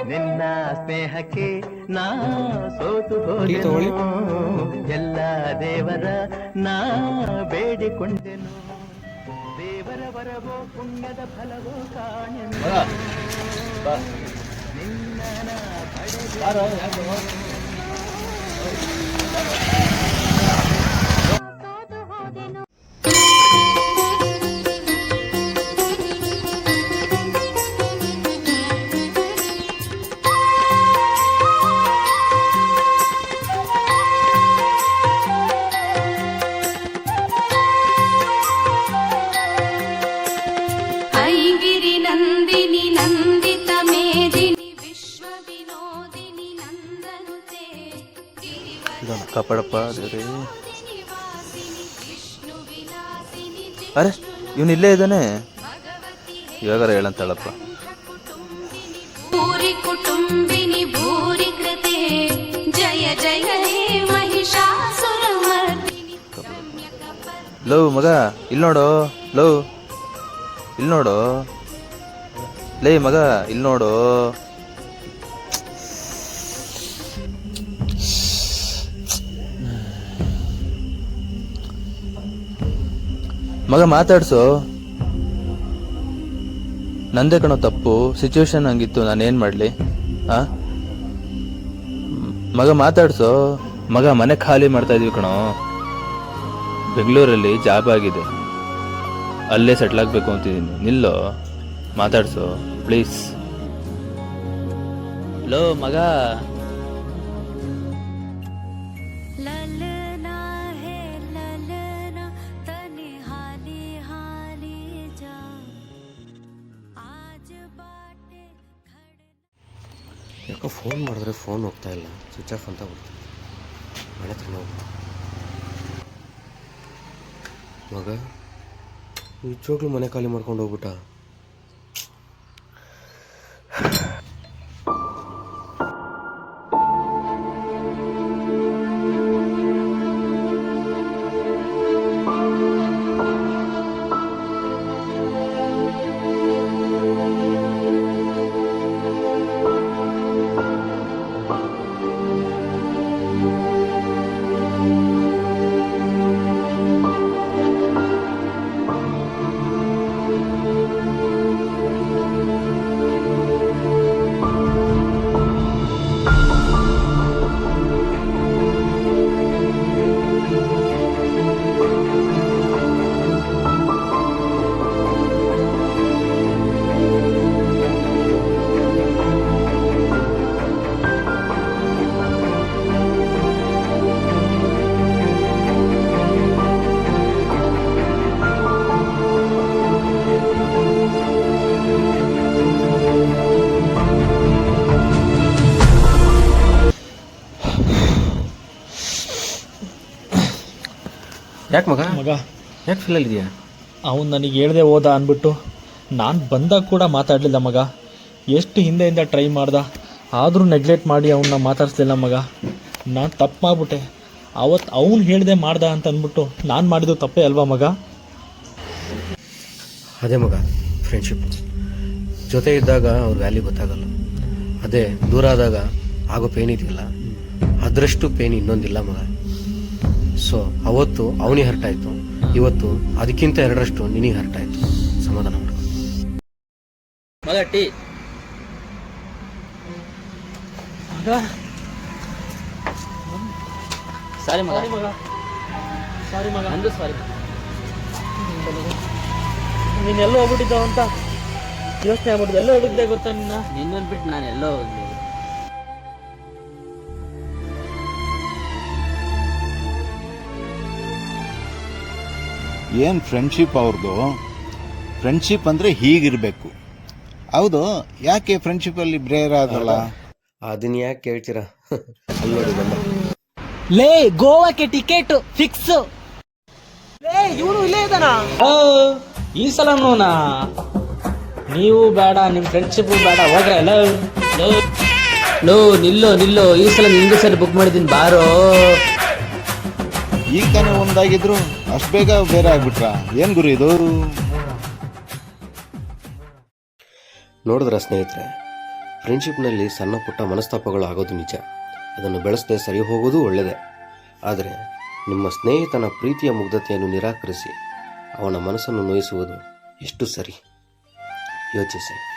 ನಿನ್ನ ಸ್ನೇಹಕ್ಕೆ ನಾ ಸೋತು ಹೋದೆನು, ಎಲ್ಲ ದೇವರ ನಾ ಬೇಡಿಕೊಂಡೆನು, ದೇವರ ವರವೋ ಪುಣ್ಯದ ಫಲವೋ ಕಾಣೆನು, ನಿನ್ನ ನಾ ಪಡೆದೆ. ಕಾಪಾಡಪ್ಪ ದೇವ್ರೇ. ಅರೆ ಇವನು ಇಲ್ಲೇ ಇದ್ದಾನೆ, ಇವಾಗಾರ ಹೇಳಂತಾಳಪ್ಪ. ಭೂರಿ ಕುಟುಂಬಿನಿ ಭೂರಿ ಕೃತೆ ಜಯ ಜಯ ಹೇ ಮಹಿಷಾಸುರಮರ್ದಿನಿ. ಲವ್ ಮಗ ಇಲ್ಲಿ ನೋಡು, ಲವ್ ಇಲ್ಲಿ ನೋಡು, ಲೇ ಮಗ ಇಲ್ಲಿ ನೋಡು. ಮಗ ಮಾತಾಡ್ಸು, ನಂದೇ ಕಣೋ ತಪ್ಪು, ಸಿಚುವೇಶನ್ ಹಂಗಿತ್ತು, ನಾನೇನು ಮಾಡಲಿ? ಮಗ ಮಾತಾಡ್ಸು. ಮಗ ಮನೆ ಖಾಲಿ ಮಾಡ್ತಾ ಇದೀವಿ ಕಣೋ, ಬೆಂಗಳೂರಲ್ಲಿ ಜಾಬ್ ಆಗಿದೆ, ಅಲ್ಲೇ ಸೆಟ್ಲ್ ಆಗಬೇಕು ಅಂತಿದ್ದೀನಿ. ನಿಲ್ಲೋ, ಮಾತಾಡ್ಸು ಪ್ಲೀಸ್. ಲೋ ಮಗ, ಯಾಕೋ ಫೋನ್ ಮಾಡಿದ್ರೆ ಫೋನ್ ಹೋಗ್ತಾ ಇಲ್ಲ, ಸ್ವಿಚ್ ಆಫ್ ಅಂತ ಬರ್ತೀನಿ. ಮನೆ ಹತ್ರ ಹೋಗ ಮಗ, ನಿಜವಾಗ್ಲೂ ಮನೆ ಖಾಲಿ ಮಾಡ್ಕೊಂಡು ಹೋಗ್ಬಿಟ್ಟ. ಯಾಕೆ ಮಗ ಯಾಕೆ ಫೀಲಲ್ಲಿದೆಯಾ? ಅವನು ನನಗೆ ಹೇಳ್ದೆ ಹೋದ ಅಂದ್ಬಿಟ್ಟು ನಾನು ಬಂದಾಗ ಕೂಡ ಮಾತಾಡಲಿಲ್ಲ ಮಗ. ಎಷ್ಟು ಹಿಂದೆಯಿಂದ ಟ್ರೈ ಮಾಡ್ದ, ಆದರೂ ನೆಗ್ಲೆಕ್ಟ್ ಮಾಡಿ ಅವನ್ನ ಮಾತಾಡಿಸ್ಲಿಲ್ಲ ಮಗ. ನಾನು ತಪ್ಪು ಮಾಡಿಬಿಟ್ಟೆ. ಅವತ್ತು ಅವನು ಹೇಳ್ದೆ ಮಾಡ್ದ ಅಂತ ಅಂದ್ಬಿಟ್ಟು ನಾನು ಮಾಡಿದ್ದು ತಪ್ಪೇ ಅಲ್ವಾ ಮಗ? ಅದೇ ಮಗ, ಫ್ರೆಂಡ್ಶಿಪ್ ಜೊತೆ ಇದ್ದಾಗ ಅವ್ರ ವ್ಯಾಲ್ಯೂ ಗೊತ್ತಾಗಲ್ಲ. ಅದೇ ದೂರ ಆದಾಗ ಆಗೋ ಪೇನ್ ಇದೆಯಲ್ಲ, ಅದರಷ್ಟು ಪೇನ್ ಇನ್ನೊಂದಿಲ್ಲ ಮಗ. ಸೊ ಅವತ್ತು ಅವನಿಗೆ ಹರ್ಟ್ ಆಯಿತು, ಇವತ್ತು ಅದಕ್ಕಿಂತ ಎರಡರಷ್ಟು ನಿನಗೆ ಹರ್ಟ್ ಆಯಿತು. ಸಮಾಧಾನ ಮಾಡ್ಕೊ ಮಗ. ಟೀ ಸಾರಿ ಮಗ, ಸಾರಿ ಮಗ, ನಂದು ಸಾರಿ. ನೀನೆಲ್ಲೋ ಹೋಗ್ಬಿಟ್ಟಿದ್ದಾವ ಅಂತ ಯೋಚನೆ ಆಗ್ಬಿಟ್ಟಿದ್ದೆ. ಎಲ್ಲೋ ಹೋಗಿದ್ದೆ ಗೊತ್ತಾ ನಿನ್ನನ್ನು ಬಿಟ್ಟು ನಾನು ಎಲ್ಲೋ ಹೋಗಿದ್ದೆ. ಏನು ಫ್ರೆಂಡ್ಶಿಪ್ ಅವ್ರದ್ದು? ಫ್ರೆಂಡ್ಶಿಪ್ ಅಂದರೆ ಹೀಗಿರಬೇಕು. ಹೌದು, ಯಾಕೆ ಫ್ರೆಂಡ್ಶಿಪ್ಪಲ್ಲಿ ಬ್ರೇರ್ ಆಗಲ್ಲ? ಅದನ್ನ ಯಾಕೆ ಕೇಳ್ತೀರಾ? ಅಲ್ಲಿ ನೋಡಿ ಬಂದ. ಲೇ, ಗೋವಾಕ್ಕೆ ಟಿಕೆಟ್ ಫಿಕ್ಸ್. ಲೇ, ಇವನು ಇಲ್ಲೇ ಇದ್ದಾನ. ಈ ಸಲ ನೀವು ಬೇಡ, ನಿಮ್ಮ ಫ್ರೆಂಡ್ಶಿಪ್ ಬೇಡ, ಹೋಗ್ರೆ. ಲೋ ನಿಲ್ಲೋ ನಿಲ್ಲೋ, ಈ ಸಲ ನಿಂಗೆ ಸರಿ ಬುಕ್ ಮಾಡಿದ್ದೀನಿ, ಬಾರೋ. ಈಗ ತಾನೇ ಒಂದಾಗಿದ್ರು, ಅಷ್ಟು ಬೇಗ ಬೇರೆ ಆಗ್ಬಿಟ್ರಾ? ಏನು ಗುರು ಇದು? ನೋಡಿದ್ರ ಸ್ನೇಹಿತರೆ, ಫ್ರೆಂಡ್ಶಿಪ್ನಲ್ಲಿ ಸಣ್ಣ ಪುಟ್ಟ ಮನಸ್ತಾಪಗಳು ಆಗೋದು ನಿಜ, ಅದನ್ನು ಬೆಳೆಸದೆ ಸರಿ ಹೋಗೋದು ಒಳ್ಳೆಯದೇ. ಆದರೆ ನಿಮ್ಮ ಸ್ನೇಹಿತನ ಪ್ರೀತಿಯ ಮುಗ್ಧತೆಯನ್ನು ನಿರಾಕರಿಸಿ ಅವನ ಮನಸ್ಸನ್ನು ನೋಯಿಸುವುದು ಎಷ್ಟು ಸರಿ? ಯೋಚಿಸಿ.